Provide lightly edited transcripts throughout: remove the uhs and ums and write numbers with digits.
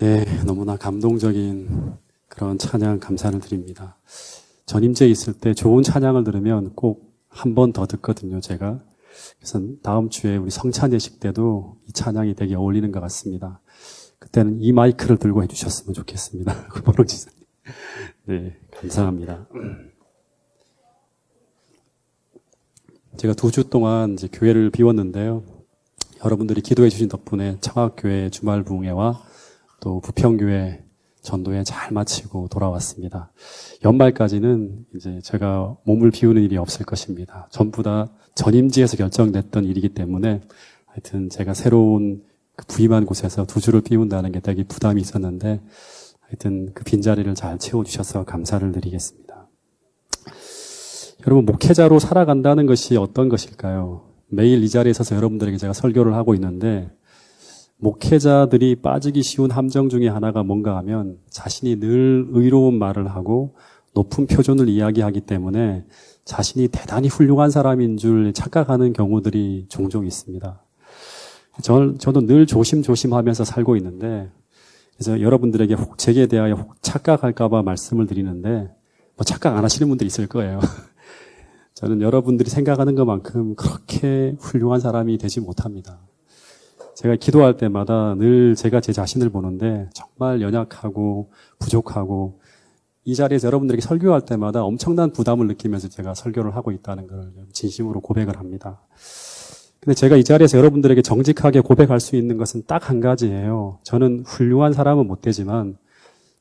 네, 너무나 감동적인 그런 찬양 감사를 드립니다. 전임제에 있을 때 좋은 찬양을 들으면 꼭 한 번 더 듣거든요, 제가. 그래서 다음 주에 우리 성찬 예식 때도 이 찬양이 되게 어울리는 것 같습니다. 그때는 이 마이크를 들고 해주셨으면 좋겠습니다. 고봉 지사님. 네, 감사합니다. 제가 2주 동안 이제 교회를 비웠는데요. 여러분들이 기도해 주신 덕분에 청학교회 주말 부흥회와 또 부평교회 전도회 잘 마치고 돌아왔습니다. 연말까지는 이제 제가 몸을 비우는 일이 없을 것입니다. 전부 다 전임지에서 결정됐던 일이기 때문에 하여튼 제가 새로운 그 부임한 곳에서 2주를 비운다는 게 되게 부담이 있었는데 하여튼 그 빈자리를 잘 채워주셔서 감사를 드리겠습니다. 여러분, 목회자로 살아간다는 것이 어떤 것일까요? 매일 이 자리에 서서 여러분들에게 제가 설교를 하고 있는데 목회자들이 빠지기 쉬운 함정 중에 하나가 뭔가 하면 자신이 늘 의로운 말을 하고 높은 표준을 이야기하기 때문에 자신이 대단히 훌륭한 사람인 줄 착각하는 경우들이 종종 있습니다. 저도 늘 조심조심하면서 살고 있는데 그래서 여러분들에게 혹 제게 대하여 혹 착각할까봐 말씀을 드리는데 뭐 착각 안 하시는 분들이 있을 거예요. 저는 여러분들이 생각하는 것만큼 그렇게 훌륭한 사람이 되지 못합니다. 제가 기도할 때마다 늘 제가 제 자신을 보는데 정말 연약하고 부족하고 이 자리에서 여러분들에게 설교할 때마다 엄청난 부담을 느끼면서 제가 설교를 하고 있다는 걸 진심으로 고백을 합니다. 근데 제가 이 자리에서 여러분들에게 정직하게 고백할 수 있는 것은 딱 한 가지예요. 저는 훌륭한 사람은 못 되지만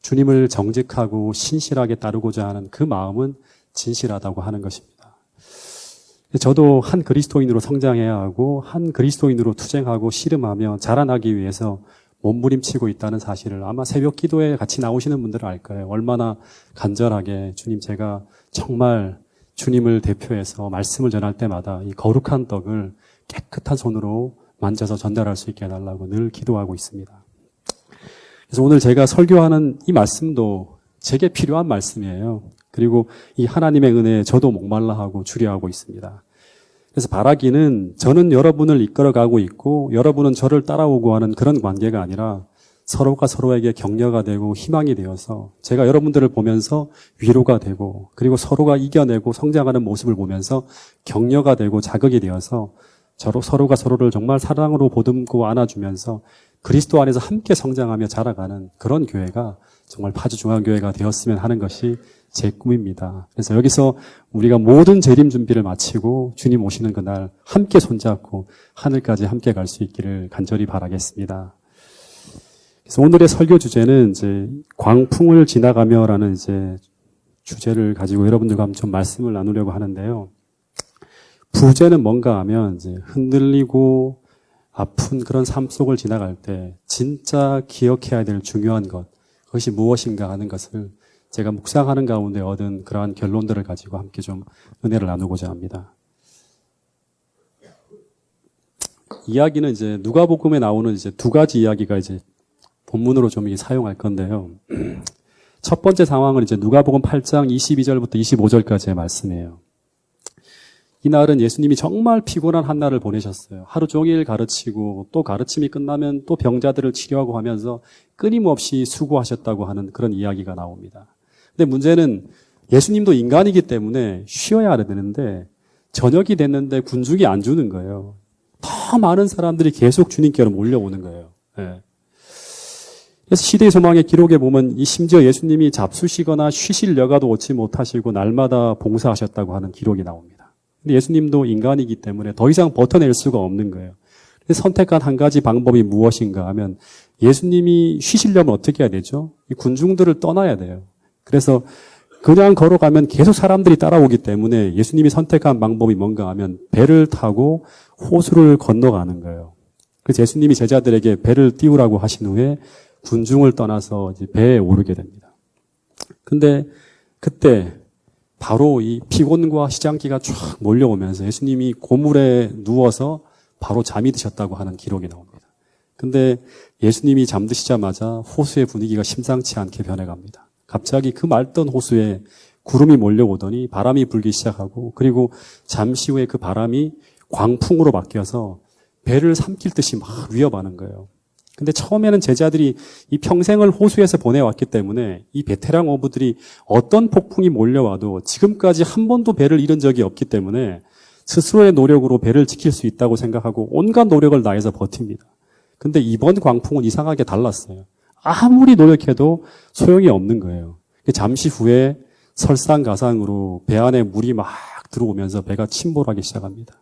주님을 정직하고 신실하게 따르고자 하는 그 마음은 진실하다고 하는 것입니다. 저도 한 그리스도인으로 성장해야 하고 한 그리스도인으로 투쟁하고 씨름하며 자라나기 위해서 몸부림치고 있다는 사실을 아마 새벽 기도에 같이 나오시는 분들은 알 거예요. 얼마나 간절하게 주님, 제가 정말 주님을 대표해서 말씀을 전할 때마다 이 거룩한 떡을 깨끗한 손으로 만져서 전달할 수 있게 해달라고 늘 기도하고 있습니다. 그래서 오늘 제가 설교하는 이 말씀도 제게 필요한 말씀이에요. 그리고 이 하나님의 은혜에 저도 목말라하고 주려하고 있습니다. 그래서 바라기는 저는 여러분을 이끌어가고 있고 여러분은 저를 따라오고 하는 그런 관계가 아니라 서로가 서로에게 격려가 되고 희망이 되어서 제가 여러분들을 보면서 위로가 되고 그리고 서로가 이겨내고 성장하는 모습을 보면서 격려가 되고 자극이 되어서 서로가 서로를 정말 사랑으로 보듬고 안아주면서 그리스도 안에서 함께 성장하며 자라가는 그런 교회가 정말 파주중앙교회가 되었으면 하는 것이 제 꿈입니다. 그래서 여기서 우리가 모든 재림 준비를 마치고 주님 오시는 그날 함께 손잡고 하늘까지 함께 갈 수 있기를 간절히 바라겠습니다. 그래서 오늘의 설교 주제는 이제 광풍을 지나가며라는 이제 주제를 가지고 여러분들과 함께 좀 말씀을 나누려고 하는데요. 부제는 뭔가 하면 이제 흔들리고 아픈 그런 삶 속을 지나갈 때 진짜 기억해야 될 중요한 것, 그것이 무엇인가 하는 것을 제가 묵상하는 가운데 얻은 그러한 결론들을 가지고 함께 좀 은혜를 나누고자 합니다. 이야기는 이제 누가복음에 나오는 이제 2가지 이야기가 이제 본문으로 좀 사용할 건데요. 첫 번째 상황은 이제 누가복음 8장 22절부터 25절까지의 말씀이에요. 이날은 예수님이 정말 피곤한 한 날을 보내셨어요. 하루 종일 가르치고 또 가르침이 끝나면 또 병자들을 치료하고 하면서 끊임없이 수고하셨다고 하는 그런 이야기가 나옵니다. 근데 문제는 예수님도 인간이기 때문에 쉬어야 되는데 저녁이 됐는데 군중이 안 주는 거예요. 더 많은 사람들이 계속 주님께로 몰려오는 거예요. 네. 그래서 시대의 소망의 기록에 보면 이 심지어 예수님이 잡수시거나 쉬실 여가도 얻지 못하시고 날마다 봉사하셨다고 하는 기록이 나옵니다. 근데 예수님도 인간이기 때문에 더 이상 버텨낼 수가 없는 거예요. 그래서 선택한 한 가지 방법이 무엇인가 하면 예수님이 쉬시려면 어떻게 해야 되죠? 이 군중들을 떠나야 돼요. 그래서 그냥 걸어가면 계속 사람들이 따라오기 때문에 예수님이 선택한 방법이 뭔가 하면 배를 타고 호수를 건너가는 거예요. 그래서 예수님이 제자들에게 배를 띄우라고 하신 후에 군중을 떠나서 이제 배에 오르게 됩니다. 근데 그때 바로 이 피곤과 시장기가 쫙 몰려오면서 예수님이 고물에 누워서 바로 잠이 드셨다고 하는 기록이 나옵니다. 근데 예수님이 잠드시자마자 호수의 분위기가 심상치 않게 변해갑니다. 갑자기 그 맑던 호수에 구름이 몰려오더니 바람이 불기 시작하고 그리고 잠시 후에 그 바람이 광풍으로 바뀌어서 배를 삼킬 듯이 막 위협하는 거예요. 근데 처음에는 제자들이 이 평생을 호수에서 보내왔기 때문에 이 베테랑 어부들이 어떤 폭풍이 몰려와도 지금까지 한 번도 배를 잃은 적이 없기 때문에 스스로의 노력으로 배를 지킬 수 있다고 생각하고 온갖 노력을 다해서 버팁니다. 근데 이번 광풍은 이상하게 달랐어요. 아무리 노력해도 소용이 없는 거예요. 잠시 후에 설상가상으로 배 안에 물이 막 들어오면서 배가 침몰하기 시작합니다.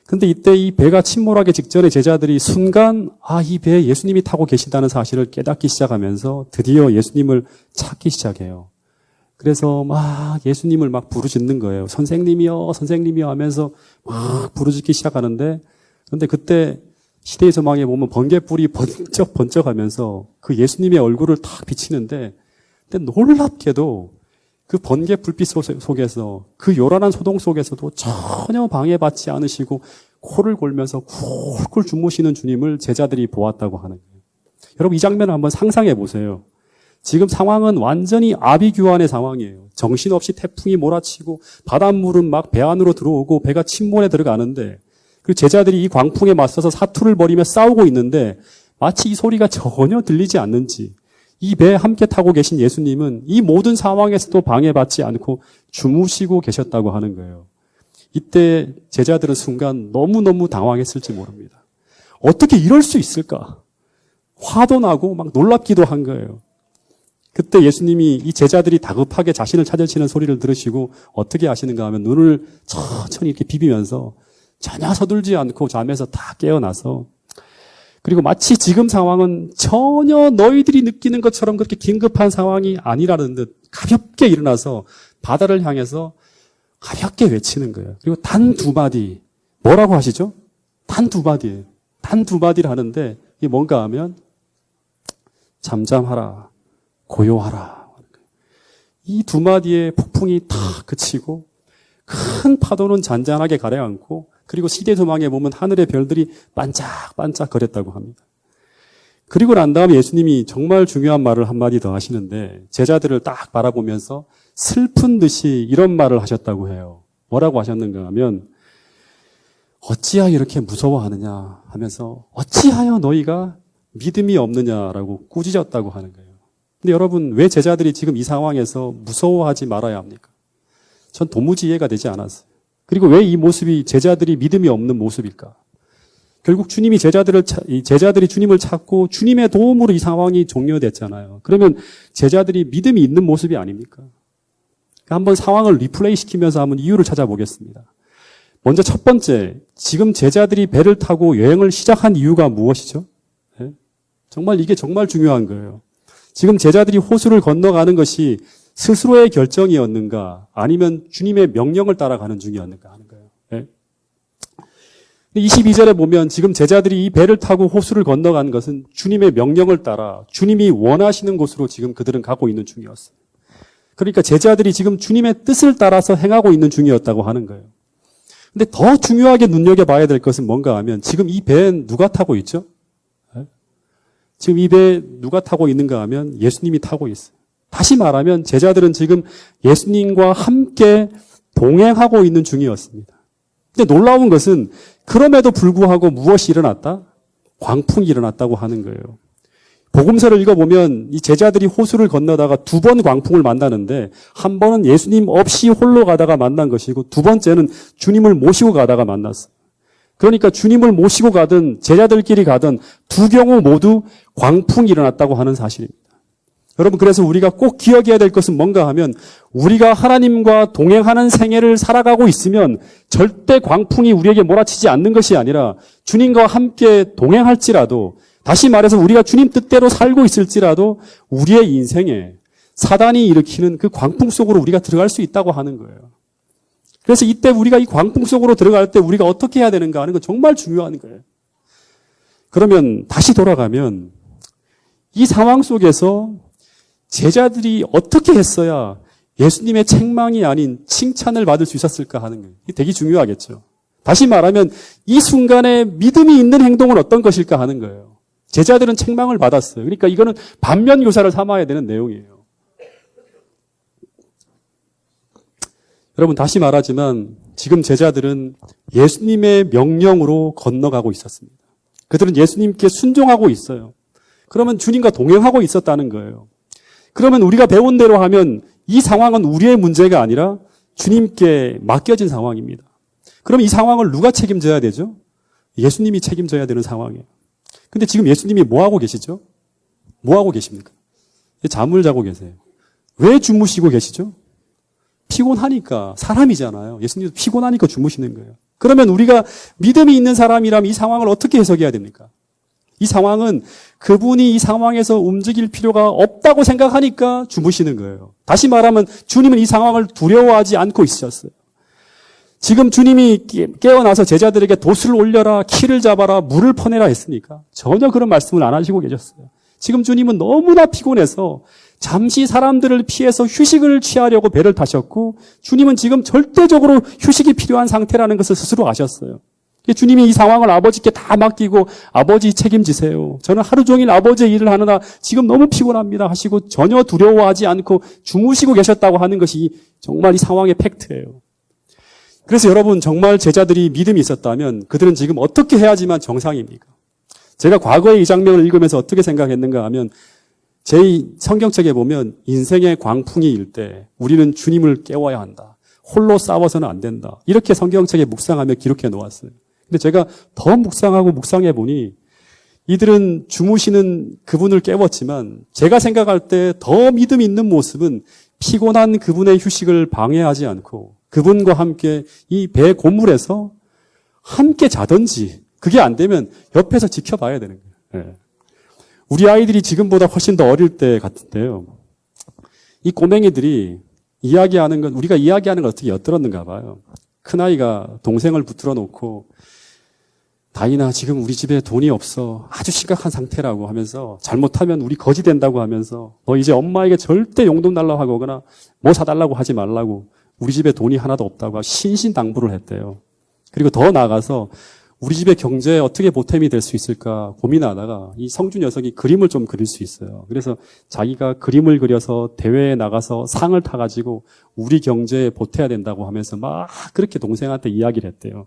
근데 이때 이 배가 침몰하기 직전에 제자들이 순간 이 배에 예수님이 타고 계신다는 사실을 깨닫기 시작하면서 드디어 예수님을 찾기 시작해요. 그래서 막 예수님을 막 부르짖는 거예요. 선생님이요, 선생님이요 하면서 막 부르짖기 시작하는데, 근데 그때 시대의 저망에 보면 번갯불이 번쩍번쩍하면서 그 예수님의 얼굴을 탁 비치는데, 근데 놀랍게도 그 번개 불빛 속에서 그 요란한 소동 속에서도 전혀 방해받지 않으시고 코를 골면서 쿨쿨 주무시는 주님을 제자들이 보았다고 하는 거예요. 여러분 이 장면을 한번 상상해 보세요. 지금 상황은 완전히 아비규환의 상황이에요. 정신없이 태풍이 몰아치고 바닷물은 막 배 안으로 들어오고 배가 침몰에 들어가는데 그 제자들이 이 광풍에 맞서서 사투를 벌이며 싸우고 있는데 마치 이 소리가 전혀 들리지 않는지 이 배에 함께 타고 계신 예수님은 이 모든 상황에서도 방해받지 않고 주무시고 계셨다고 하는 거예요. 이때 제자들은 순간 너무너무 당황했을지 모릅니다. 어떻게 이럴 수 있을까? 화도 나고 막 놀랍기도 한 거예요. 그때 예수님이 이 제자들이 다급하게 자신을 찾으시는 소리를 들으시고 어떻게 하시는가 하면 눈을 천천히 이렇게 비비면서 전혀 서둘지 않고 잠에서 다 깨어나서 그리고 마치 지금 상황은 전혀 너희들이 느끼는 것처럼 그렇게 긴급한 상황이 아니라는 듯 가볍게 일어나서 바다를 향해서 가볍게 외치는 거예요. 그리고 단 두 마디, 뭐라고 하시죠? 단 두 마디예요. 단 두 마디를 하는데 이게 뭔가 하면 잠잠하라, 고요하라. 이 두 마디의 폭풍이 다 그치고 큰 파도는 잔잔하게 가라앉고 그리고 시대 조망에 보면 하늘의 별들이 반짝반짝 거렸다고 합니다. 그리고 난 다음에 예수님이 정말 중요한 말을 한마디 더 하시는데 제자들을 딱 바라보면서 슬픈 듯이 이런 말을 하셨다고 해요. 뭐라고 하셨는가 하면 어찌하여 이렇게 무서워하느냐 하면서 어찌하여 너희가 믿음이 없느냐라고 꾸짖었다고 하는 거예요. 근데 여러분 왜 제자들이 지금 이 상황에서 무서워하지 말아야 합니까? 전 도무지 이해가 되지 않았어요. 그리고 왜 이 모습이 제자들이 믿음이 없는 모습일까? 결국 제자들이 주님을 찾고 주님의 도움으로 이 상황이 종료됐잖아요. 그러면 제자들이 믿음이 있는 모습이 아닙니까? 한번 상황을 리플레이 시키면서 한번 이유를 찾아보겠습니다. 먼저 첫 번째, 지금 제자들이 배를 타고 여행을 시작한 이유가 무엇이죠? 정말 이게 정말 중요한 거예요. 지금 제자들이 호수를 건너가는 것이 스스로의 결정이었는가 아니면 주님의 명령을 따라가는 중이었는가 하는 거예요. 22절에 보면 지금 제자들이 이 배를 타고 호수를 건너간 것은 주님의 명령을 따라 주님이 원하시는 곳으로 지금 그들은 가고 있는 중이었어요. 그러니까 제자들이 지금 주님의 뜻을 따라서 행하고 있는 중이었다고 하는 거예요. 근데 더 중요하게 눈여겨봐야 될 것은 뭔가 하면 지금 이 배엔 누가 타고 있죠? 지금 이 배에 누가 타고 있는가 하면 예수님이 타고 있어요. 다시 말하면 제자들은 지금 예수님과 함께 동행하고 있는 중이었습니다. 근데 놀라운 것은 그럼에도 불구하고 무엇이 일어났다? 광풍이 일어났다고 하는 거예요. 복음서를 읽어보면 이 제자들이 호수를 건너다가 두 번 광풍을 만나는데 한 번은 예수님 없이 홀로 가다가 만난 것이고 두 번째는 주님을 모시고 가다가 만났어요. 그러니까 주님을 모시고 가든 제자들끼리 가든 두 경우 모두 광풍이 일어났다고 하는 사실입니다. 여러분 그래서 우리가 꼭 기억해야 될 것은 뭔가 하면 우리가 하나님과 동행하는 생애를 살아가고 있으면 절대 광풍이 우리에게 몰아치지 않는 것이 아니라 주님과 함께 동행할지라도 다시 말해서 우리가 주님 뜻대로 살고 있을지라도 우리의 인생에 사단이 일으키는 그 광풍 속으로 우리가 들어갈 수 있다고 하는 거예요. 그래서 이때 우리가 이 광풍 속으로 들어갈 때 우리가 어떻게 해야 되는가 하는 건 정말 중요한 거예요. 그러면 다시 돌아가면 이 상황 속에서 제자들이 어떻게 했어야 예수님의 책망이 아닌 칭찬을 받을 수 있었을까 하는 거예요. 이게 되게 중요하겠죠. 다시 말하면 이 순간에 믿음이 있는 행동은 어떤 것일까 하는 거예요. 제자들은 책망을 받았어요. 그러니까 이거는 반면교사를 삼아야 되는 내용이에요. 여러분 다시 말하지만 지금 제자들은 예수님의 명령으로 건너가고 있었습니다. 그들은 예수님께 순종하고 있어요. 그러면 주님과 동행하고 있었다는 거예요. 그러면 우리가 배운 대로 하면 이 상황은 우리의 문제가 아니라 주님께 맡겨진 상황입니다. 그럼 이 상황을 누가 책임져야 되죠? 예수님이 책임져야 되는 상황이에요. 근데 지금 예수님이 뭐 하고 계시죠? 뭐 하고 계십니까? 잠을 자고 계세요. 왜 주무시고 계시죠? 피곤하니까. 사람이잖아요. 예수님도 피곤하니까 주무시는 거예요. 그러면 우리가 믿음이 있는 사람이라면 이 상황을 어떻게 해석해야 됩니까? 이 상황은 그분이 이 상황에서 움직일 필요가 없다고 생각하니까 주무시는 거예요. 다시 말하면 주님은 이 상황을 두려워하지 않고 있으셨어요. 지금 주님이 깨어나서 제자들에게 돛을 올려라, 키를 잡아라, 물을 퍼내라 했으니까 전혀 그런 말씀을 안 하시고 계셨어요. 지금 주님은 너무나 피곤해서 잠시 사람들을 피해서 휴식을 취하려고 배를 타셨고 주님은 지금 절대적으로 휴식이 필요한 상태라는 것을 스스로 아셨어요. 주님이 이 상황을 아버지께 다 맡기고 아버지 책임지세요. 저는 하루 종일 아버지의 일을 하느라 지금 너무 피곤합니다 하시고 전혀 두려워하지 않고 주무시고 계셨다고 하는 것이 정말 이 상황의 팩트예요. 그래서 여러분 정말 제자들이 믿음이 있었다면 그들은 지금 어떻게 해야지만 정상입니까? 제가 과거에 이 장면을 읽으면서 어떻게 생각했는가 하면 제 성경책에 보면 인생의 광풍이 일 때 우리는 주님을 깨워야 한다. 홀로 싸워서는 안 된다. 이렇게 성경책에 묵상하며 기록해 놓았어요. 근데 제가 더 묵상하고 묵상해 보니 이들은 주무시는 그분을 깨웠지만 제가 생각할 때 더 믿음이 있는 모습은 피곤한 그분의 휴식을 방해하지 않고 그분과 함께 이 배 고물에서 함께 자든지 그게 안 되면 옆에서 지켜봐야 되는 거예요. 네. 우리 아이들이 지금보다 훨씬 더 어릴 때 같은데요. 이 꼬맹이들이 이야기하는 건 우리가 이야기하는 걸 어떻게 엿들었는가 봐요. 큰아이가 동생을 붙들어 놓고 다인아 지금 우리 집에 돈이 없어. 아주 심각한 상태라고 하면서 잘못하면 우리 거지 된다고 하면서 너 이제 엄마에게 절대 용돈 달라고 하거나 뭐 사달라고 하지 말라고 우리 집에 돈이 하나도 없다고 신신당부를 했대요. 그리고 더 나아가서 우리 집의 경제에 어떻게 보탬이 될 수 있을까 고민하다가 이 성주 녀석이 그림을 좀 그릴 수 있어요. 그래서 자기가 그림을 그려서 대회에 나가서 상을 타가지고 우리 경제에 보태야 된다고 하면서 막 그렇게 동생한테 이야기를 했대요.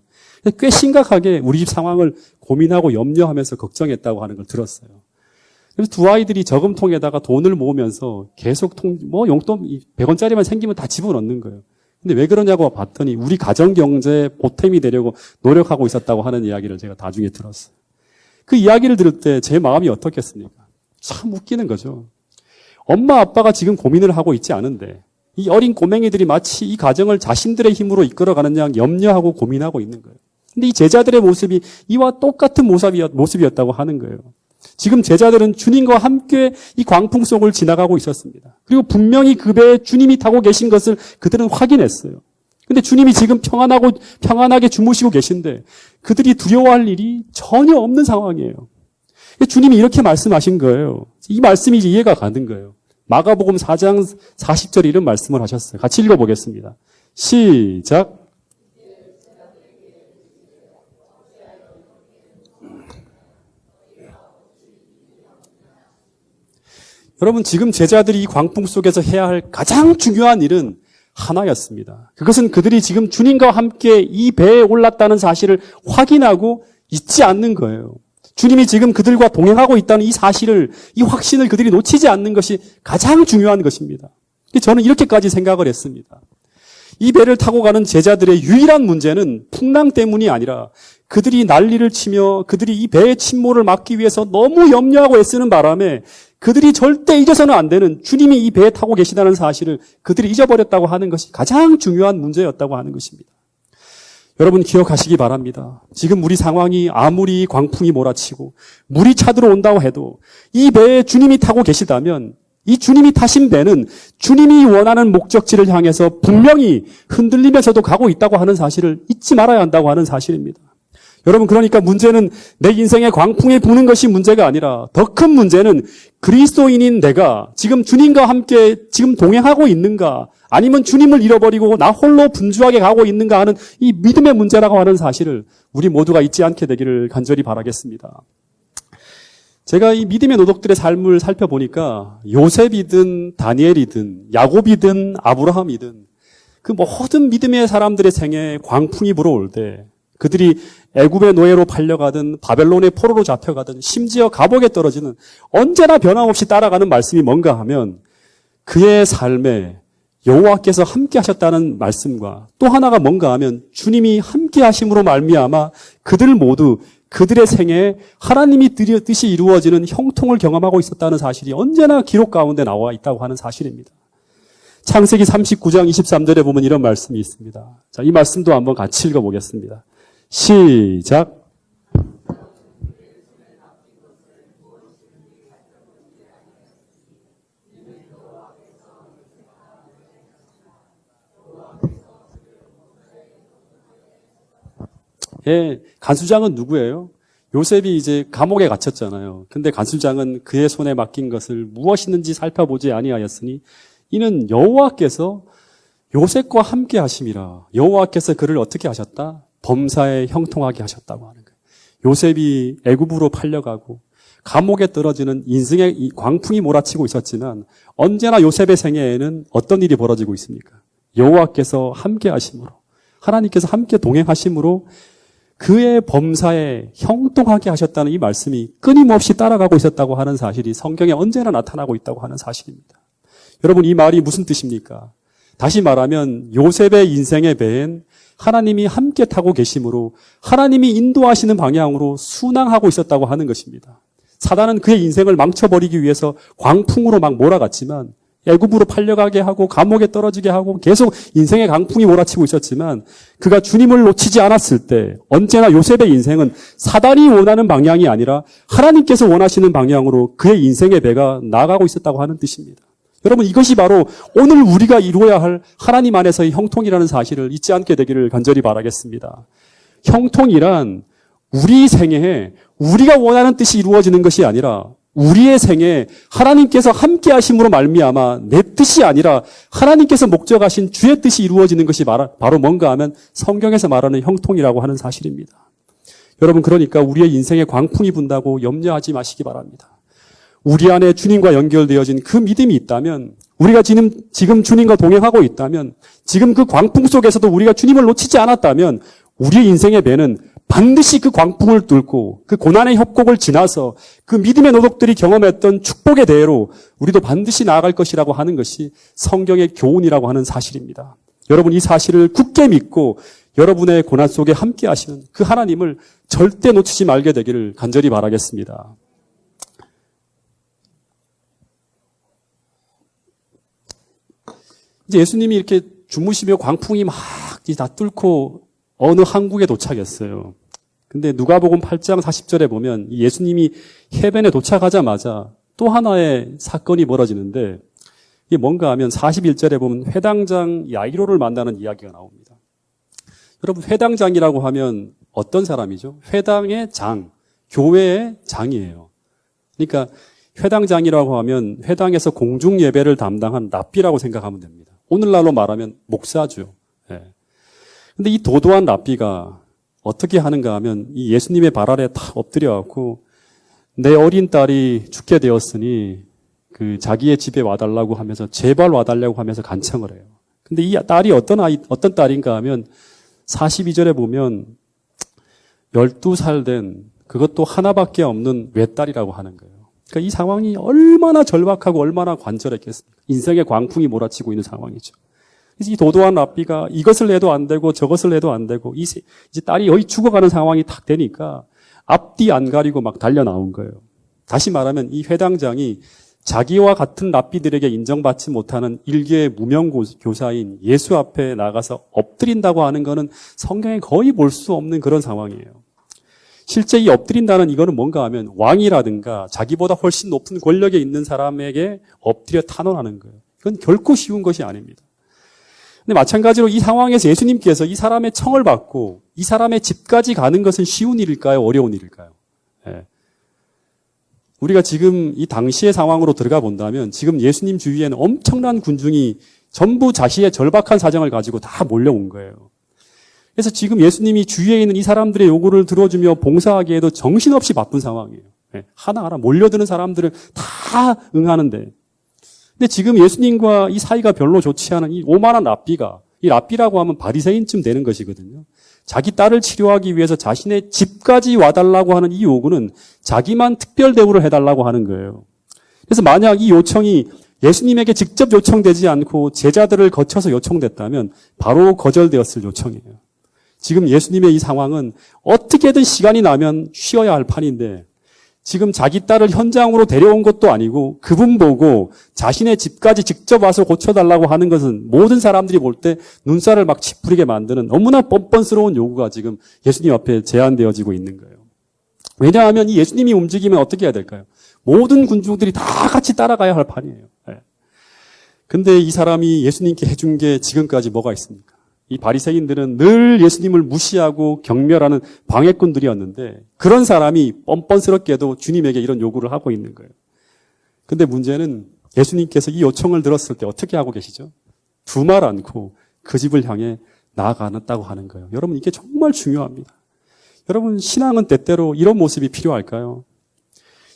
꽤 심각하게 우리 집 상황을 고민하고 염려하면서 걱정했다고 하는 걸 들었어요. 그래서 두 아이들이 저금통에다가 돈을 모으면서 계속 용돈 100원짜리만 생기면 다 집어넣는 거예요. 근데 왜 그러냐고 봤더니 우리 가정 경제에 보탬이 되려고 노력하고 있었다고 하는 이야기를 제가 나중에 들었어요. 그 이야기를 들을 때 제 마음이 어떻겠습니까? 참 웃기는 거죠. 엄마 아빠가 지금 고민을 하고 있지 않은데 이 어린 꼬맹이들이 마치 이 가정을 자신들의 힘으로 이끌어가는 양 염려하고 고민하고 있는 거예요. 근데 이 제자들의 모습이 이와 똑같은 모습이었다고 하는 거예요. 지금 제자들은 주님과 함께 이 광풍 속을 지나가고 있었습니다. 그리고 분명히 그 배에 주님이 타고 계신 것을 그들은 확인했어요. 근데 주님이 지금 평안하게 주무시고 계신데 그들이 두려워할 일이 전혀 없는 상황이에요. 주님이 이렇게 말씀하신 거예요. 이 말씀이 이해가 가는 거예요. 마가복음 4장 40절에 이런 말씀을 하셨어요. 같이 읽어보겠습니다. 시작. 여러분 지금 제자들이 이 광풍 속에서 해야 할 가장 중요한 일은 하나였습니다. 그것은 그들이 지금 주님과 함께 이 배에 올랐다는 사실을 확인하고 잊지 않는 거예요. 주님이 지금 그들과 동행하고 있다는 이 사실을, 이 확신을 그들이 놓치지 않는 것이 가장 중요한 것입니다. 저는 이렇게까지 생각을 했습니다. 이 배를 타고 가는 제자들의 유일한 문제는 풍랑 때문이 아니라 그들이 난리를 치며 그들이 이 배의 침몰을 막기 위해서 너무 염려하고 애쓰는 바람에 그들이 절대 잊어서는 안 되는 주님이 이 배에 타고 계시다는 사실을 그들이 잊어버렸다고 하는 것이 가장 중요한 문제였다고 하는 것입니다. 여러분 기억하시기 바랍니다. 지금 우리 상황이 아무리 광풍이 몰아치고 물이 차들어온다고 해도 이 배에 주님이 타고 계시다면 이 주님이 타신 배는 주님이 원하는 목적지를 향해서 분명히 흔들리면서도 가고 있다고 하는 사실을 잊지 말아야 한다고 하는 사실입니다. 여러분 그러니까 문제는 내 인생의 광풍에 부는 것이 문제가 아니라 더 큰 문제는 그리스도인인 내가 지금 주님과 함께 지금 동행하고 있는가 아니면 주님을 잃어버리고 나 홀로 분주하게 가고 있는가 하는 이 믿음의 문제라고 하는 사실을 우리 모두가 잊지 않게 되기를 간절히 바라겠습니다. 제가 이 믿음의 노독들의 삶을 살펴보니까 요셉이든 다니엘이든 야곱이든 아브라함이든 그 모든 믿음의 사람들의 생에 광풍이 불어올 때 그들이 애굽의 노예로 팔려가든 바벨론의 포로로 잡혀가든 심지어 감옥에 떨어지는 언제나 변함없이 따라가는 말씀이 뭔가 하면 그의 삶에 여호와께서 함께 하셨다는 말씀과 또 하나가 뭔가 하면 주님이 함께 하심으로 말미암아 그들 모두 그들의 생애에 하나님이 뜻이 이루어지는 형통을 경험하고 있었다는 사실이 언제나 기록 가운데 나와 있다고 하는 사실입니다. 창세기 39장 23절에 보면 이런 말씀이 있습니다. 자, 이 말씀도 한번 같이 읽어보겠습니다. 시작. 예, 간수장은 누구예요? 요셉이 이제 감옥에 갇혔잖아요. 근데 간수장은 그의 손에 맡긴 것을 무엇이든지 살펴보지 아니하였으니 이는 여호와께서 요셉과 함께 하심이라. 여호와께서 그를 어떻게 하셨다? 범사에 형통하게 하셨다고 하는 거예요. 요셉이 애굽으로 팔려가고 감옥에 떨어지는 인생의 광풍이 몰아치고 있었지만 언제나 요셉의 생애에는 어떤 일이 벌어지고 있습니까? 여호와께서 함께 하심으로, 하나님께서 함께 동행하심으로 그의 범사에 형통하게 하셨다는 이 말씀이 끊임없이 따라가고 있었다고 하는 사실이 성경에 언제나 나타나고 있다고 하는 사실입니다. 여러분, 이 말이 무슨 뜻입니까? 다시 말하면 요셉의 인생의 배엔 하나님이 함께 타고 계심으로 하나님이 인도하시는 방향으로 순항하고 있었다고 하는 것입니다. 사단은 그의 인생을 망쳐버리기 위해서 광풍으로 막 몰아갔지만 애굽으로 팔려가게 하고 감옥에 떨어지게 하고 계속 인생의 강풍이 몰아치고 있었지만 그가 주님을 놓치지 않았을 때 언제나 요셉의 인생은 사단이 원하는 방향이 아니라 하나님께서 원하시는 방향으로 그의 인생의 배가 나아가고 있었다고 하는 뜻입니다. 여러분, 이것이 바로 오늘 우리가 이루어야 할 하나님 안에서의 형통이라는 사실을 잊지 않게 되기를 간절히 바라겠습니다. 형통이란 우리 생애에 우리가 원하는 뜻이 이루어지는 것이 아니라 우리의 생에 하나님께서 함께 하심으로 말미암아 내 뜻이 아니라 하나님께서 목적하신 주의 뜻이 이루어지는 것이 바로 뭔가 하면 성경에서 말하는 형통이라고 하는 사실입니다. 여러분, 그러니까 우리의 인생에 광풍이 분다고 염려하지 마시기 바랍니다. 우리 안에 주님과 연결되어진 그 믿음이 있다면, 우리가 지금 주님과 동행하고 있다면, 지금 그 광풍 속에서도 우리가 주님을 놓치지 않았다면 우리의 인생의 배는 반드시 그 광풍을 뚫고 그 고난의 협곡을 지나서 그 믿음의 노덕들이 경험했던 축복의 대회로 우리도 반드시 나아갈 것이라고 하는 것이 성경의 교훈이라고 하는 사실입니다. 여러분, 이 사실을 굳게 믿고 여러분의 고난 속에 함께 하시는 그 하나님을 절대 놓치지 말게 되기를 간절히 바라겠습니다. 이제 예수님이 이렇게 주무시며 광풍이 막 다 뚫고 어느 항구에 도착했어요. 근데 누가복음 8장 40절에 보면 예수님이 해변에 도착하자마자 또 하나의 사건이 벌어지는데 이게 뭔가 하면 41절에 보면 회당장 야이로를 만나는 이야기가 나옵니다. 여러분, 회당장이라고 하면 어떤 사람이죠? 회당의 장, 교회의 장이에요. 그러니까 회당장이라고 하면 회당에서 공중 예배를 담당한 랍비라고 생각하면 됩니다. 오늘날로 말하면 목사죠. 예. 근데 이 도도한 랍비가 어떻게 하는가 하면 이 예수님의 발 아래 탁 엎드려갖고 내 어린 딸이 죽게 되었으니 그 자기의 집에 와달라고 하면서 제발 와달라고 하면서 간청을 해요. 근데 이 딸이 어떤 딸인가 하면 42절에 보면 12살 된 그것도 하나밖에 없는 외딸이라고 하는 거예요. 그러니까 이 상황이 얼마나 절박하고 얼마나 관절했겠습니까? 인생의 광풍이 몰아치고 있는 상황이죠. 그래서 이 도도한 랍비가 이것을 해도 안 되고 저것을 해도 안 되고 이제 딸이 거의 죽어가는 상황이 탁 되니까 앞뒤 안 가리고 막 달려 나온 거예요. 다시 말하면 이 회당장이 자기와 같은 랍비들에게 인정받지 못하는 일개의 무명 교사인 예수 앞에 나가서 엎드린다고 하는 것은 성경에 거의 볼 수 없는 그런 상황이에요. 실제 이 엎드린다는 이거는 뭔가 하면 왕이라든가 자기보다 훨씬 높은 권력에 있는 사람에게 엎드려 탄원하는 거예요. 이건 결코 쉬운 것이 아닙니다. 근데 마찬가지로 이 상황에서 예수님께서 이 사람의 청을 받고 이 사람의 집까지 가는 것은 쉬운 일일까요? 어려운 일일까요? 예. 우리가 지금 이 당시의 상황으로 들어가 본다면 지금 예수님 주위에는 엄청난 군중이 전부 자신의 절박한 사정을 가지고 다 몰려온 거예요. 그래서 지금 예수님이 주위에 있는 이 사람들의 요구를 들어주며 봉사하기에도 정신없이 바쁜 상황이에요. 하나하나 몰려드는 사람들을 다 응하는데. 근데 지금 예수님과 이 사이가 별로 좋지 않은 이 오만한 랍비가, 이 랍비라고 하면 바리새인쯤 되는 것이거든요. 자기 딸을 치료하기 위해서 자신의 집까지 와달라고 하는 이 요구는 자기만 특별 대우를 해달라고 하는 거예요. 그래서 만약 이 요청이 예수님에게 직접 요청되지 않고 제자들을 거쳐서 요청됐다면 바로 거절되었을 요청이에요. 지금 예수님의 이 상황은 어떻게든 시간이 나면 쉬어야 할 판인데 지금 자기 딸을 현장으로 데려온 것도 아니고 그분 보고 자신의 집까지 직접 와서 고쳐달라고 하는 것은 모든 사람들이 볼 때 눈살을 막 찌푸리게 만드는 너무나 뻔뻔스러운 요구가 지금 예수님 앞에 제안되어지고 있는 거예요. 왜냐하면 이 예수님이 움직이면 어떻게 해야 될까요? 모든 군중들이 다 같이 따라가야 할 판이에요. 근데 이 사람이 예수님께 해준 게 지금까지 뭐가 있습니까? 이 바리새인들은 늘 예수님을 무시하고 경멸하는 방해꾼들이었는데 그런 사람이 뻔뻔스럽게도 주님에게 이런 요구를 하고 있는 거예요. 근데 문제는 예수님께서 이 요청을 들었을 때 어떻게 하고 계시죠? 두말 않고 그 집을 향해 나아가는다고 하는 거예요. 여러분 이게 정말 중요합니다. 여러분 신앙은 때때로 이런 모습이 필요할까요?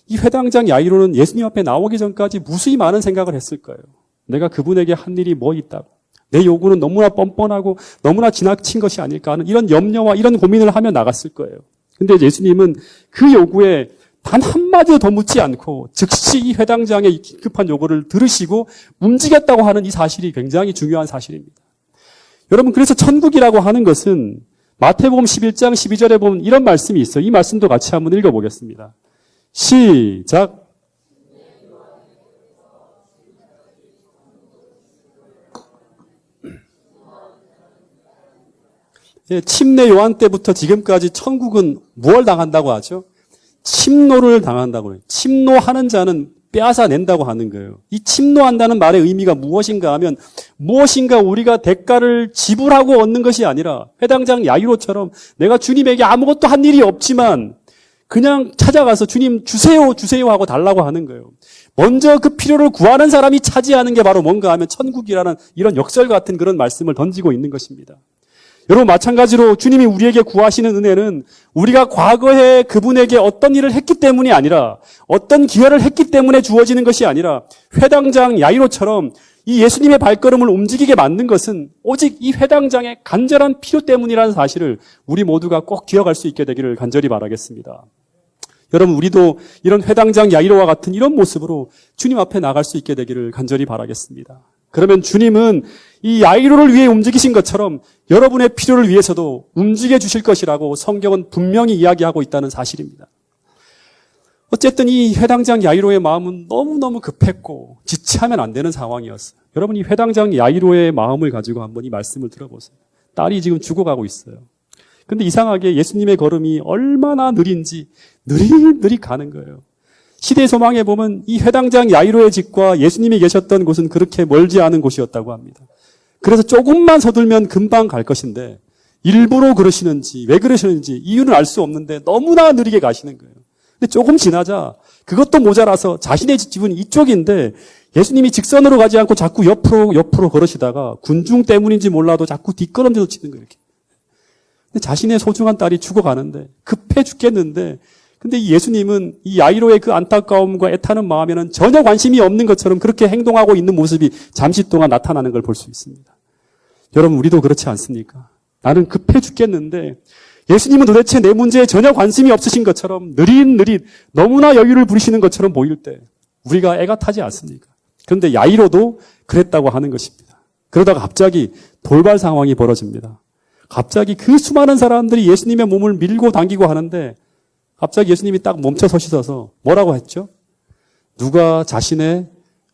이 회당장 야이로는 예수님 앞에 나오기 전까지 무수히 많은 생각을 했을 거예요. 내가 그분에게 한 일이 뭐 있다고. 내 요구는 너무나 뻔뻔하고 너무나 지나친 것이 아닐까 하는 이런 염려와 이런 고민을 하며 나갔을 거예요. 근데 예수님은 그 요구에 단 한마디도 더 묻지 않고 즉시 이 회당장의 급한 요구를 들으시고 움직였다고 하는 이 사실이 굉장히 중요한 사실입니다. 여러분 그래서 천국이라고 하는 것은 마태복음 11장 12절에 보면 이런 말씀이 있어요. 이 말씀도 같이 한번 읽어보겠습니다. 시작. 침례 요한 때부터 지금까지 천국은 무엇을 당한다고 하죠? 침노를 당한다고 해요. 침노하는 자는 빼앗아낸다고 하는 거예요. 이 침노한다는 말의 의미가 무엇인가 하면 무엇인가 우리가 대가를 지불하고 얻는 것이 아니라 회당장 야이로처럼 내가 주님에게 아무것도 한 일이 없지만 그냥 찾아가서 주님 주세요 주세요 하고 달라고 하는 거예요. 먼저 그 필요를 구하는 사람이 차지하는 게 바로 뭔가 하면 천국이라는 이런 역설 같은 그런 말씀을 던지고 있는 것입니다. 여러분 마찬가지로 주님이 우리에게 구하시는 은혜는 우리가 과거에 그분에게 어떤 일을 했기 때문이 아니라 어떤 기여를 했기 때문에 주어지는 것이 아니라 회당장 야이로처럼 이 예수님의 발걸음을 움직이게 만든 것은 오직 이 회당장의 간절한 필요 때문이라는 사실을 우리 모두가 꼭 기억할 수 있게 되기를 간절히 바라겠습니다. 여러분 우리도 이런 회당장 야이로와 같은 이런 모습으로 주님 앞에 나갈 수 있게 되기를 간절히 바라겠습니다. 그러면 주님은 이 야이로를 위해 움직이신 것처럼 여러분의 필요를 위해서도 움직여 주실 것이라고 성경은 분명히 이야기하고 있다는 사실입니다. 어쨌든 이 회당장 야이로의 마음은 너무너무 급했고 지체하면 안 되는 상황이었어요. 여러분 이 회당장 야이로의 마음을 가지고 한번 이 말씀을 들어보세요. 딸이 지금 죽어가고 있어요. 근데 이상하게 예수님의 걸음이 얼마나 느린지 느릿느릿 가는 거예요. 시대의 소망에 보면 이 회당장 야이로의 집과 예수님이 계셨던 곳은 그렇게 멀지 않은 곳이었다고 합니다. 그래서 조금만 서둘면 금방 갈 것인데 일부러 그러시는지 왜 그러시는지 이유는 알 수 없는데 너무나 느리게 가시는 거예요. 근데 조금 지나자 그것도 모자라서 자신의 집은 이쪽인데 예수님이 직선으로 가지 않고 자꾸 옆으로 걸으시다가 군중 때문인지 몰라도 자꾸 뒷걸음질을 치는 거예요. 이렇게. 근데 자신의 소중한 딸이 죽어가는데 급해 죽겠는데 근데 이 예수님은 이 야이로의 그 안타까움과 애타는 마음에는 전혀 관심이 없는 것처럼 그렇게 행동하고 있는 모습이 잠시 동안 나타나는 걸 볼 수 있습니다. 여러분 우리도 그렇지 않습니까? 나는 급해 죽겠는데 예수님은 도대체 내 문제에 전혀 관심이 없으신 것처럼 느릿느릿 너무나 여유를 부리시는 것처럼 보일 때 우리가 애가 타지 않습니까? 그런데 야이로도 그랬다고 하는 것입니다. 그러다가 갑자기 돌발 상황이 벌어집니다. 갑자기 그 수많은 사람들이 예수님의 몸을 밀고 당기고 하는데 갑자기 예수님이 딱 멈춰 서시셔서 뭐라고 했죠? 누가 자신의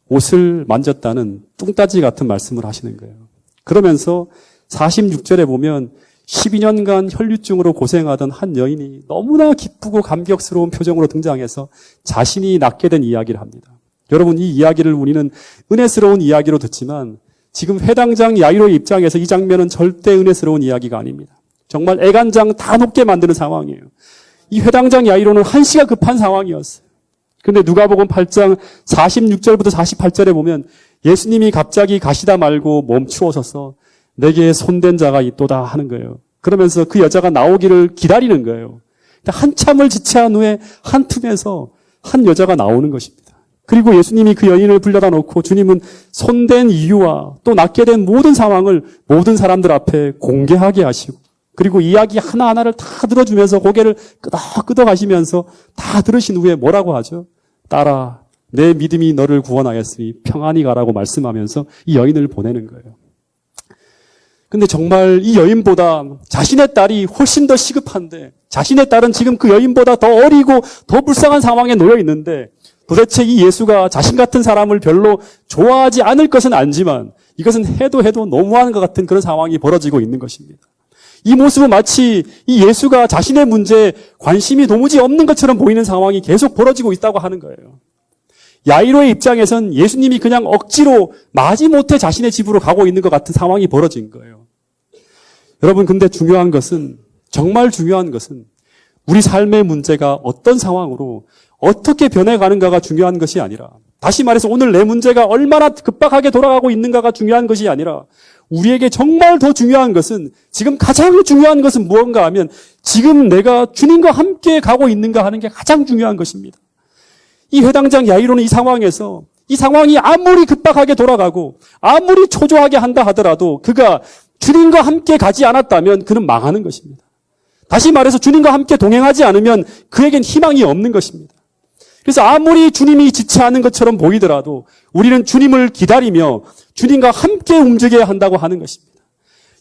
옷을 만졌다는 뚱따지 같은 말씀을 하시는 거예요. 그러면서 46절에 보면 12년간 혈류증으로 고생하던 한 여인이 너무나 기쁘고 감격스러운 표정으로 등장해서 자신이 낫게 된 이야기를 합니다. 여러분 이 이야기를 우리는 은혜스러운 이야기로 듣지만 지금 회당장 야이로의 입장에서 이 장면은 절대 은혜스러운 이야기가 아닙니다. 정말 애간장 다 녹게 만드는 상황이에요. 이 회당장 야이로는 한시가 급한 상황이었어요. 그런데 누가복음 8장 46절부터 48절에 보면 예수님이 갑자기 가시다 말고 멈추어서서 내게 손댄 자가 있도다 하는 거예요. 그러면서 그 여자가 나오기를 기다리는 거예요. 한참을 지체한 후에 한 틈에서 한 여자가 나오는 것입니다. 그리고 예수님이 그 여인을 불러다 놓고 주님은 손댄 이유와 또 낫게 된 모든 상황을 모든 사람들 앞에 공개하게 하시고 그리고 이야기 하나하나를 다 들어주면서 고개를 끄덕끄덕 하시면서 다 들으신 후에 뭐라고 하죠? 딸아, 내 믿음이 너를 구원하였으니 평안히 가라고 말씀하면서 이 여인을 보내는 거예요. 근데 정말 이 여인보다 자신의 딸이 훨씬 더 시급한데, 자신의 딸은 지금 그 여인보다 더 어리고 더 불쌍한 상황에 놓여 있는데, 도대체 이 예수가 자신 같은 사람을 별로 좋아하지 않을 것은 알지만 이것은 해도 너무한 것 같은 그런 상황이 벌어지고 있는 것입니다. 이 모습은 마치 이 예수가 자신의 문제에 관심이 도무지 없는 것처럼 보이는 상황이 계속 벌어지고 있다고 하는 거예요. 야이로의 입장에선 예수님이 그냥 억지로 마지못해 자신의 집으로 가고 있는 것 같은 상황이 벌어진 거예요. 여러분, 근데 중요한 것은, 정말 중요한 것은 우리 삶의 문제가 어떤 상황으로 어떻게 변해가는가가 중요한 것이 아니라, 다시 말해서 오늘 내 문제가 얼마나 급박하게 돌아가고 있는가가 중요한 것이 아니라, 우리에게 정말 더 중요한 것은, 지금 가장 중요한 것은 무언가 하면 지금 내가 주님과 함께 가고 있는가 하는 게 가장 중요한 것입니다. 이 회당장 야이로는 이 상황에서, 이 상황이 아무리 급박하게 돌아가고 아무리 초조하게 한다 하더라도 그가 주님과 함께 가지 않았다면 그는 망하는 것입니다. 다시 말해서 주님과 함께 동행하지 않으면 그에겐 희망이 없는 것입니다. 그래서 아무리 주님이 지체하는 것처럼 보이더라도 우리는 주님을 기다리며 주님과 함께 움직여야 한다고 하는 것입니다.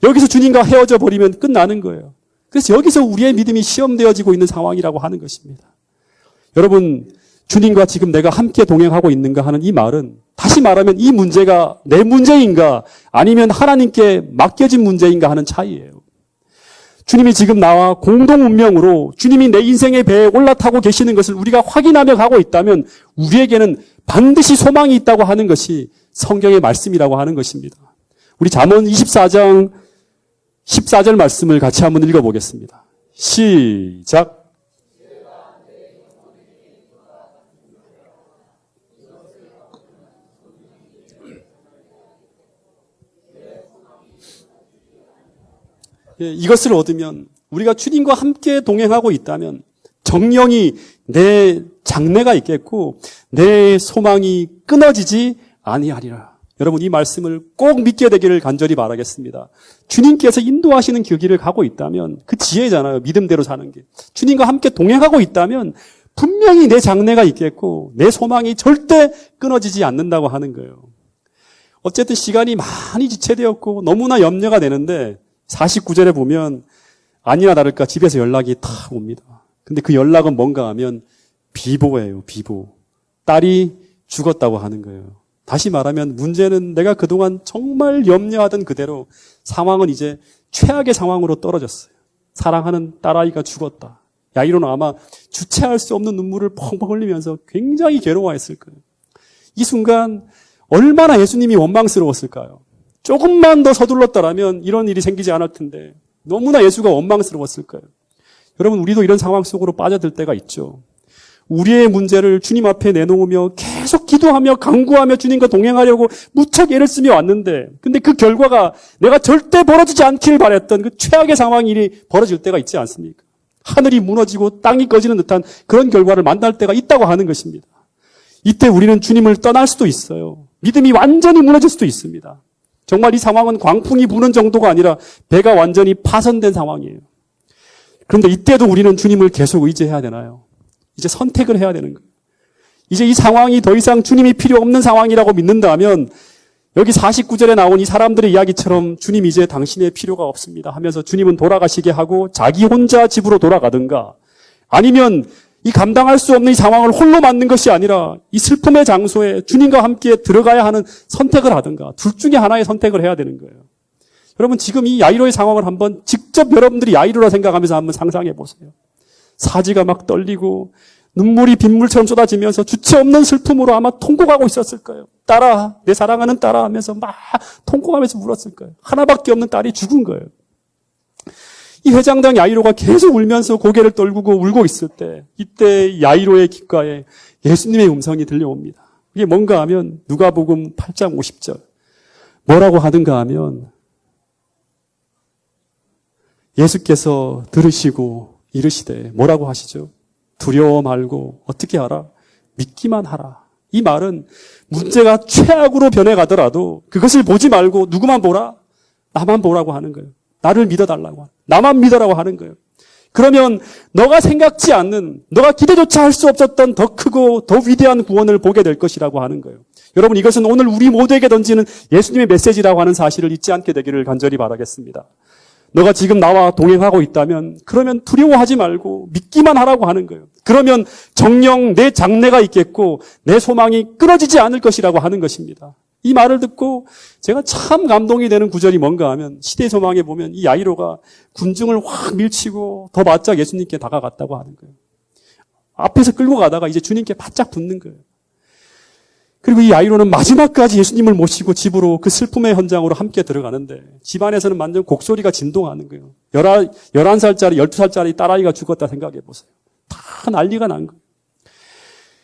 여기서 주님과 헤어져 버리면 끝나는 거예요. 그래서 여기서 우리의 믿음이 시험되어지고 있는 상황이라고 하는 것입니다. 여러분, 주님과 지금 내가 함께 동행하고 있는가 하는 이 말은, 다시 말하면 이 문제가 내 문제인가 아니면 하나님께 맡겨진 문제인가 하는 차이예요. 주님이 지금 나와 공동 운명으로 주님이 내 인생의 배에 올라타고 계시는 것을 우리가 확인하며 가고 있다면 우리에게는 반드시 소망이 있다고 하는 것이 성경의 말씀이라고 하는 것입니다. 우리 잠언 24장 14절 말씀을 같이 한번 읽어보겠습니다. 시작. 이것을 얻으면, 우리가 주님과 함께 동행하고 있다면 정령이 내 장래가 있겠고 내 소망이 끊어지지 아니하리라. 여러분, 이 말씀을 꼭 믿게 되기를 간절히 바라겠습니다. 주님께서 인도하시는 그 길을 가고 있다면, 그 지혜잖아요. 믿음대로 사는 게. 주님과 함께 동행하고 있다면 분명히 내 장래가 있겠고 내 소망이 절대 끊어지지 않는다고 하는 거예요. 어쨌든 시간이 많이 지체되었고 너무나 염려가 되는데 49절에 보면 아니나 다를까 집에서 연락이 탁 옵니다. 근데 그 연락은 뭔가 하면 비보예요. 비보. 딸이 죽었다고 하는 거예요. 다시 말하면 문제는 내가 그동안 정말 염려하던 그대로 상황은 이제 최악의 상황으로 떨어졌어요. 사랑하는 딸아이가 죽었다. 야이로는 아마 주체할 수 없는 눈물을 펑펑 흘리면서 굉장히 괴로워했을 거예요. 이 순간 얼마나 예수님이 원망스러웠을까요? 조금만 더 서둘렀더라면 이런 일이 생기지 않을 텐데 너무나 예수가 원망스러웠을 거예요. 여러분, 우리도 이런 상황 속으로 빠져들 때가 있죠. 우리의 문제를 주님 앞에 내놓으며 계속 기도하며 간구하며 주님과 동행하려고 무척 애를 쓰며 왔는데, 근데 그 결과가 내가 절대 벌어지지 않기를 바랬던 그 최악의 상황이 벌어질 때가 있지 않습니까? 하늘이 무너지고 땅이 꺼지는 듯한 그런 결과를 만날 때가 있다고 하는 것입니다. 이때 우리는 주님을 떠날 수도 있어요. 믿음이 완전히 무너질 수도 있습니다. 정말 이 상황은 광풍이 부는 정도가 아니라 배가 완전히 파손된 상황이에요. 그런데 이때도 우리는 주님을 계속 의지해야 되나요? 이제 선택을 해야 되는 거예요. 이제 이 상황이 더 이상 주님이 필요 없는 상황이라고 믿는다면 여기 49절에 나온 이 사람들의 이야기처럼 주님 이제 당신의 필요가 없습니다 하면서 주님은 돌아가시게 하고 자기 혼자 집으로 돌아가든가, 아니면 이 감당할 수 없는 이 상황을 홀로 맞는 것이 아니라 이 슬픔의 장소에 주님과 함께 들어가야 하는 선택을 하든가, 둘 중에 하나의 선택을 해야 되는 거예요. 여러분, 지금 이 야이로의 상황을 한번 직접 여러분들이 야이로라 생각하면서 한번 상상해 보세요. 사지가 막 떨리고 눈물이 빗물처럼 쏟아지면서 주체 없는 슬픔으로 아마 통곡하고 있었을 거예요. 딸아, 내 사랑하는 딸아 하면서 막 통곡하면서 울었을 거예요. 하나밖에 없는 딸이 죽은 거예요. 이 회장당 야이로가 계속 울면서 고개를 떨구고 울고 있을 때, 이때 야이로의 귓가에 예수님의 음성이 들려옵니다. 이게 뭔가 하면 누가복음 8장 50절. 뭐라고 하든가 하면 예수께서 들으시고 이르시되 뭐라고 하시죠? 두려워 말고 어떻게 하라? 믿기만 하라. 이 말은 문제가 최악으로 변해가더라도 그것을 보지 말고 누구만 보라? 나만 보라고 하는 거예요. 나를 믿어달라고, 나만 믿어라고 하는 거예요. 그러면 너가 생각지 않는, 너가 기대조차 할 수 없었던 더 크고 더 위대한 구원을 보게 될 것이라고 하는 거예요. 여러분, 이것은 오늘 우리 모두에게 던지는 예수님의 메시지라고 하는 사실을 잊지 않게 되기를 간절히 바라겠습니다. 너가 지금 나와 동행하고 있다면 그러면 두려워하지 말고 믿기만 하라고 하는 거예요. 그러면 정녕 내 장래가 있겠고 내 소망이 끊어지지 않을 것이라고 하는 것입니다. 이 말을 듣고 제가 참 감동이 되는 구절이 뭔가 하면 시대의 소망에 보면 이 야이로가 군중을 확 밀치고 더 바짝 예수님께 다가갔다고 하는 거예요. 앞에서 끌고 가다가 이제 주님께 바짝 붙는 거예요. 그리고 이 야이로는 마지막까지 예수님을 모시고 집으로 그 슬픔의 현장으로 함께 들어가는데 집안에서는 완전 곡소리가 진동하는 거예요. 11살짜리, 12살짜리 딸아이가 죽었다 생각해 보세요. 다 난리가 난 거예요.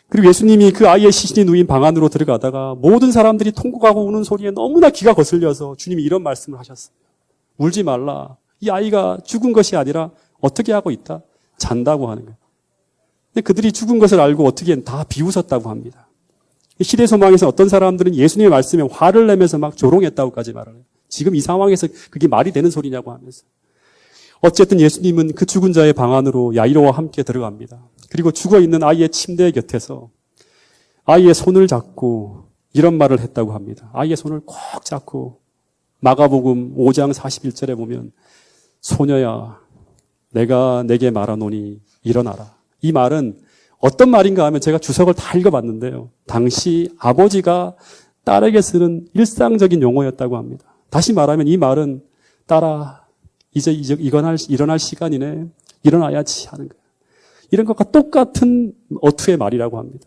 그리고 예수님이 그 아이의 시신이 누인 방 안으로 들어가다가 모든 사람들이 통곡하고 우는 소리에 너무나 귀가 거슬려서 주님이 이런 말씀을 하셨어요. 울지 말라. 이 아이가 죽은 것이 아니라 어떻게 하고 있다? 잔다고 하는 거예요. 근데 그들이 죽은 것을 알고 어떻게 다 비웃었다고 합니다. 시대 소망에서 어떤 사람들은 예수님의 말씀에 화를 내면서 막 조롱했다고까지 말을 해요. 지금 이 상황에서 그게 말이 되는 소리냐고 하면서. 어쨌든 예수님은 그 죽은 자의 방 안으로 야이로와 함께 들어갑니다. 그리고 죽어있는 아이의 침대 곁에서 아이의 손을 잡고 이런 말을 했다고 합니다. 아이의 손을 꼭 잡고 마가복음 5장 41절에 보면 소녀야 내가 내게 말하노니 일어나라. 이 말은 어떤 말인가 하면 제가 주석을 다 읽어봤는데요. 당시 아버지가 딸에게 쓰는 일상적인 용어였다고 합니다. 다시 말하면 이 말은 딸아 이제 일어날 시간이네. 일어나야지 하는 거예요. 이런 것과 똑같은 어투의 말이라고 합니다.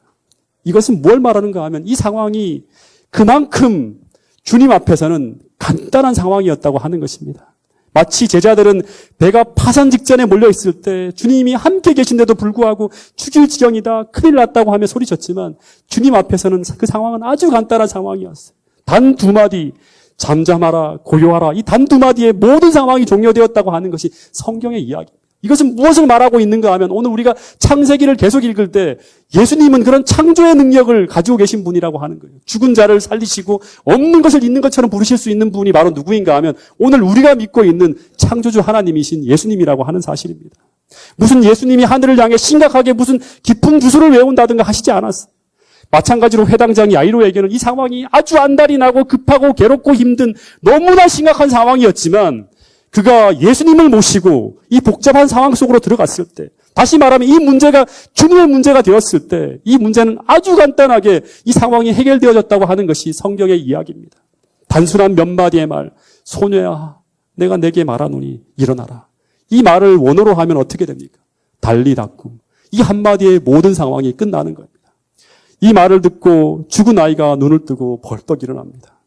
이것은 뭘 말하는가 하면 이 상황이 그만큼 주님 앞에서는 간단한 상황이었다고 하는 것입니다. 마치 제자들은 배가 파산 직전에 몰려있을 때 주님이 함께 계신데도 불구하고 죽일 지경이다, 큰일 났다고 하며 소리쳤지만 주님 앞에서는 그 상황은 아주 간단한 상황이었어요. 단 두 마디 잠잠하라, 고요하라. 이 단 두 마디에 모든 상황이 종료되었다고 하는 것이 성경의 이야기입니다. 이것은 무엇을 말하고 있는가 하면 오늘 우리가 창세기를 계속 읽을 때 예수님은 그런 창조의 능력을 가지고 계신 분이라고 하는 거예요. 죽은 자를 살리시고 없는 것을 있는 것처럼 부르실 수 있는 분이 바로 누구인가 하면 오늘 우리가 믿고 있는 창조주 하나님이신 예수님이라고 하는 사실입니다. 무슨 예수님이 하늘을 향해 심각하게 무슨 깊은 주소를 외운다든가 하시지 않았어요. 마찬가지로 회당장 야이로에게는 이 상황이 아주 안달이 나고 급하고 괴롭고 힘든 너무나 심각한 상황이었지만 그가 예수님을 모시고 이 복잡한 상황 속으로 들어갔을 때, 다시 말하면 이 문제가 주님의 문제가 되었을 때 이 문제는 아주 간단하게 이 상황이 해결되어졌다고 하는 것이 성경의 이야기입니다. 단순한 몇 마디의 말, 소녀야 내가 내게 말하노니 일어나라. 이 말을 원어로 하면 어떻게 됩니까? 달리 닫고 이 한마디에 모든 상황이 끝나는 겁니다. 이 말을 듣고 죽은 아이가 눈을 뜨고 벌떡 일어납니다.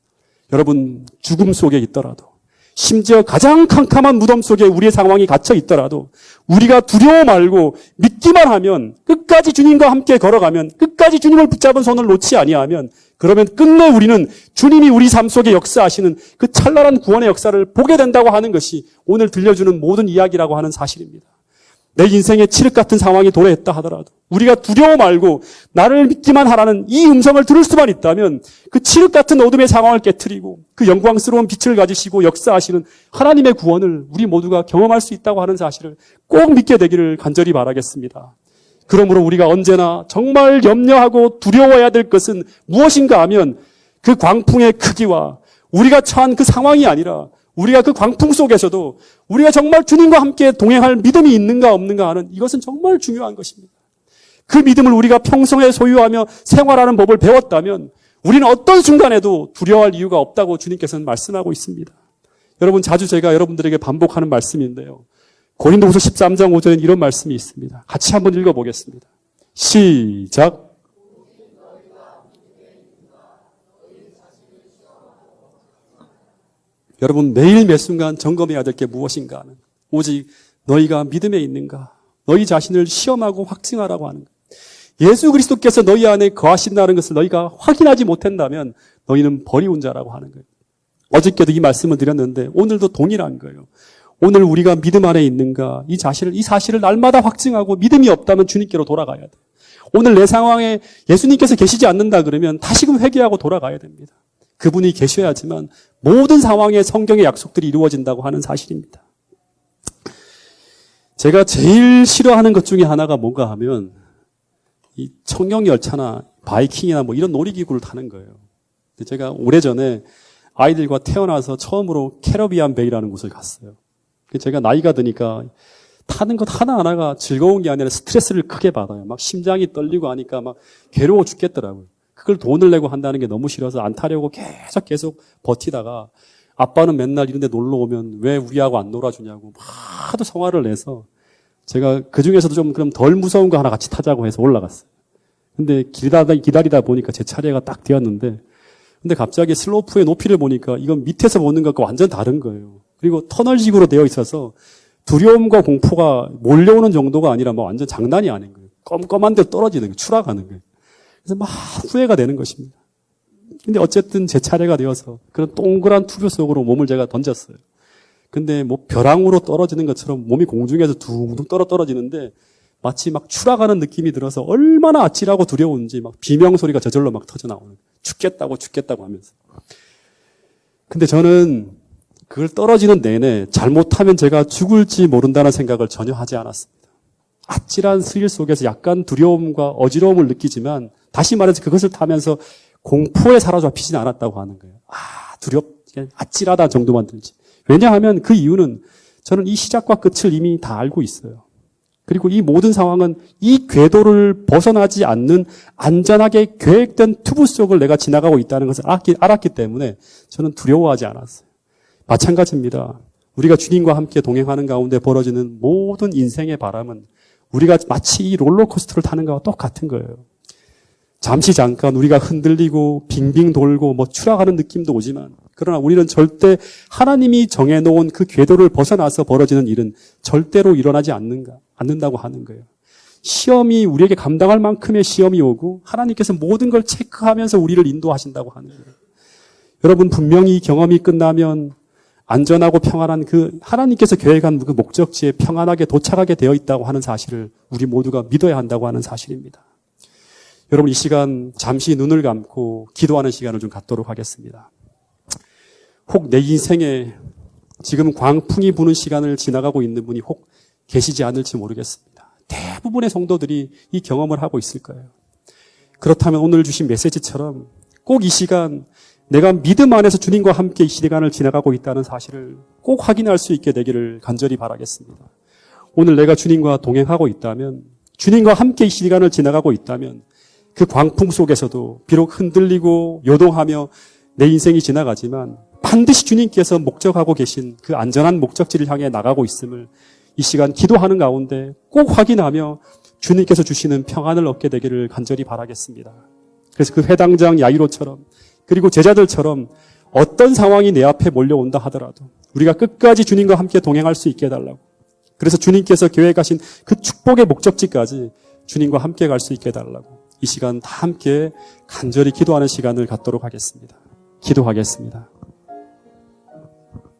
여러분, 죽음 속에 있더라도 심지어 가장 캄캄한 무덤 속에 우리의 상황이 갇혀 있더라도 우리가 두려워 말고 믿기만 하면 끝까지 주님과 함께 걸어가면 끝까지 주님을 붙잡은 손을 놓지 아니하면 그러면 끝내 우리는 주님이 우리 삶 속에 역사하시는 그 찬란한 구원의 역사를 보게 된다고 하는 것이 오늘 들려주는 모든 이야기라고 하는 사실입니다. 내 인생에 칠흑 같은 상황이 도래했다 하더라도 우리가 두려워 말고 나를 믿기만 하라는 이 음성을 들을 수만 있다면 그 칠흑 같은 어둠의 상황을 깨트리고 그 영광스러운 빛을 가지시고 역사하시는 하나님의 구원을 우리 모두가 경험할 수 있다고 하는 사실을 꼭 믿게 되기를 간절히 바라겠습니다. 그러므로 우리가 언제나 정말 염려하고 두려워해야 될 것은 무엇인가 하면 그 광풍의 크기와 우리가 처한 그 상황이 아니라 우리가 그 광풍 속에서도 우리가 정말 주님과 함께 동행할 믿음이 있는가 없는가 하는 이것은 정말 중요한 것입니다. 그 믿음을 우리가 평생에 소유하며 생활하는 법을 배웠다면 우리는 어떤 순간에도 두려워할 이유가 없다고 주님께서는 말씀하고 있습니다. 여러분, 자주 제가 여러분들에게 반복하는 말씀인데요. 고린도후서 13장 5절에 이런 말씀이 있습니다. 같이 한번 읽어보겠습니다. 시작. 여러분, 매일 매 순간 점검해야 될 게 무엇인가 하는, 오직 너희가 믿음에 있는가, 너희 자신을 시험하고 확증하라고 하는 거예요. 예수 그리스도께서 너희 안에 거하신다는 것을 너희가 확인하지 못한다면 너희는 버리운 자라고 하는 거예요. 어저께도 이 말씀을 드렸는데 오늘도 동일한 거예요. 오늘 우리가 믿음 안에 있는가, 이 사실을 날마다 확증하고 믿음이 없다면 주님께로 돌아가야 돼요. 오늘 내 상황에 예수님께서 계시지 않는다 그러면 다시금 회개하고 돌아가야 됩니다. 그분이 계셔야지만 모든 상황에 성경의 약속들이 이루어진다고 하는 사실입니다. 제가 제일 싫어하는 것 중에 하나가 뭔가 하면 이 청룡열차나 바이킹이나 뭐 이런 놀이기구를 타는 거예요. 제가 오래전에 아이들과 태어나서 처음으로 캐러비안 베이라는 곳을 갔어요. 제가 나이가 드니까 타는 것 하나하나가 즐거운 게 아니라 스트레스를 크게 받아요. 막 심장이 떨리고 하니까 막 괴로워 죽겠더라고요. 그걸 돈을 내고 한다는 게 너무 싫어서 안 타려고 계속 버티다가 아빠는 맨날 이런 데 놀러 오면 왜 우리하고 안 놀아주냐고 하도 성화를 내서 제가 그 중에서도 좀 그럼 덜 무서운 거 하나 같이 타자고 해서 올라갔어요. 근데 기다리다 보니까 제 차례가 딱 되었는데 근데 갑자기 슬로프의 높이를 보니까 이건 밑에서 보는 것과 완전 다른 거예요. 그리고 터널식으로 되어 있어서 두려움과 공포가 몰려오는 정도가 아니라 뭐 완전 장난이 아닌 거예요. 껌껌한 데 떨어지는 거예요. 추락하는 거예요. 그래서 막 후회가 되는 것입니다. 근데 어쨌든 제 차례가 되어서 그런 동그란 투표 속으로 몸을 제가 던졌어요. 근데 뭐 벼랑으로 떨어지는 것처럼 몸이 공중에서 둥둥 떨어지는데 마치 막 추락하는 느낌이 들어서 얼마나 아찔하고 두려운지 막 비명소리가 저절로 막 터져 나오는 죽겠다고 하면서. 근데 저는 그걸 떨어지는 내내 잘못하면 제가 죽을지 모른다는 생각을 전혀 하지 않았습니다. 아찔한 스릴 속에서 약간 두려움과 어지러움을 느끼지만 다시 말해서 그것을 타면서 공포에 사로잡히지는 않았다고 하는 거예요. 아찔하다 정도만 들지. 왜냐하면 그 이유는 저는 이 시작과 끝을 이미 다 알고 있어요. 그리고 이 모든 상황은 이 궤도를 벗어나지 않는 안전하게 계획된 튜브 속을 내가 지나가고 있다는 것을 알았기 때문에 저는 두려워하지 않았어요. 마찬가지입니다. 우리가 주님과 함께 동행하는 가운데 벌어지는 모든 인생의 바람은 우리가 마치 이 롤러코스터를 타는 것과 똑같은 거예요. 잠깐 우리가 흔들리고 빙빙 돌고 뭐 추락하는 느낌도 오지만 그러나 우리는 절대 하나님이 정해놓은 그 궤도를 벗어나서 벌어지는 일은 절대로 일어나지 않는다고 하는 거예요. 시험이 우리에게 감당할 만큼의 시험이 오고 하나님께서 모든 걸 체크하면서 우리를 인도하신다고 하는 거예요. 여러분 분명히 경험이 끝나면 안전하고 평안한 그 하나님께서 계획한 그 목적지에 평안하게 도착하게 되어 있다고 하는 사실을 우리 모두가 믿어야 한다고 하는 사실입니다. 여러분 이 시간 잠시 눈을 감고 기도하는 시간을 좀 갖도록 하겠습니다. 혹 내 인생에 지금 광풍이 부는 시간을 지나가고 있는 분이 혹 계시지 않을지 모르겠습니다. 대부분의 성도들이 이 경험을 하고 있을 거예요. 그렇다면 오늘 주신 메시지처럼 꼭 이 시간 내가 믿음 안에서 주님과 함께 이 시간을 지나가고 있다는 사실을 꼭 확인할 수 있게 되기를 간절히 바라겠습니다. 오늘 내가 주님과 동행하고 있다면, 주님과 함께 이 시간을 지나가고 있다면 그 광풍 속에서도 비록 흔들리고 요동하며 내 인생이 지나가지만 반드시 주님께서 목적하고 계신 그 안전한 목적지를 향해 나가고 있음을 이 시간 기도하는 가운데 꼭 확인하며 주님께서 주시는 평안을 얻게 되기를 간절히 바라겠습니다. 그래서 그 회당장 야이로처럼 그리고 제자들처럼 어떤 상황이 내 앞에 몰려온다 하더라도 우리가 끝까지 주님과 함께 동행할 수 있게 해달라고. 그래서 주님께서 계획하신 그 축복의 목적지까지 주님과 함께 갈 수 있게 해달라고. 이 시간 다 함께 간절히 기도하는 시간을 갖도록 하겠습니다. 기도하겠습니다.